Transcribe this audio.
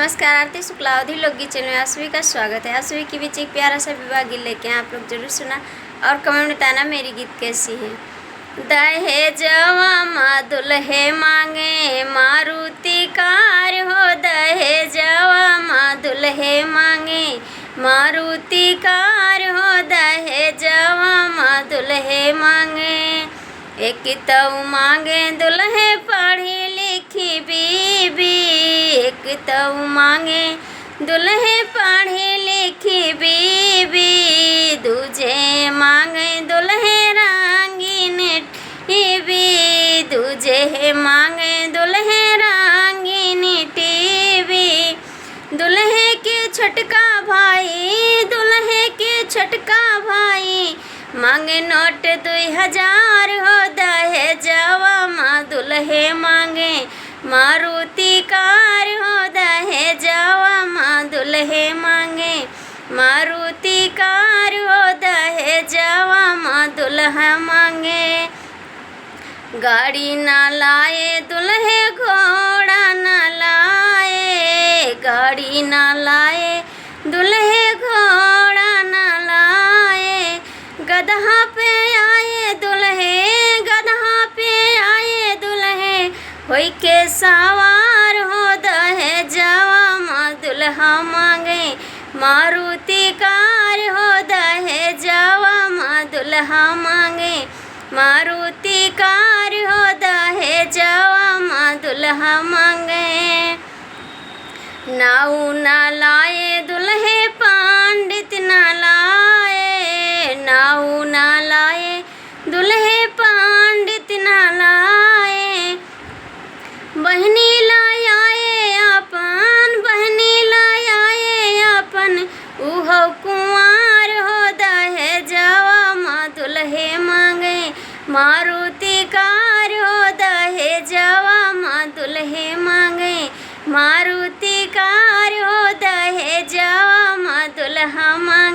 नमस्कार, आरती शुक्ला अवधि लोकगीत चैनल में आप सभी का स्वागत है। आप सभी के बीच एक प्यारा सा विवाह गीत लेके आप लोग जरूर सुना और कमेंट में बताना मेरी गीत कैसी है। दहेजवा दुल्हे मांगे मारुति कार हो, दहेजवा दुल्हे मांगे मारुति कार हो, दहेजवा दुल्हे मांगे। एक तऊ मांगे दुल्हे पढ़ी लिखी बीबी, एक तऊ मांगे दुल्हे पढ़ी लिखी बीबी, दूजे मांगे दुल्हे रंगीन टीवी, दूजे मांगे दुल्हे रंगीन टीवी। दुल्हे के छटका भाई, दुल्हे के छटका भाई मांगे नोट 2000 हो, दहेजवा दुल्हे मांगे मारुति कार हो, दहेजवा दुल्हे मांगे मारुति कार हो, दहेजवा दुल्हा मांगे। गाड़ी ना लाए दुल्हे घोड़ा ना लाए, गाड़ी ना लाए दुल्हे घोड़ा ना लाए। गदहा पे आए दुल्हे, गदहा पे आए दुल्हे होई के सवार हो, दहेजवा दुल्हा मांगे मारुति कार हो, दहेजवा दुल्हा मांगे मारुति कार हो, दहेजवा दुल्हा मांगे। नाऊ ना लाए दुल्हे पंडित ना लाए, नाऊ ना लाए दुल्हे पंडित ना लाए। बहनी लाई आए अपन, बहनी लाई आए अपन, उहो कुंवार हो, दहेजवा दुल्हे मांगे मारुति कार हो, दहेजवा दुल्हे मांगे मारुति कार हो, दहेजवा दुल्हा मांगे।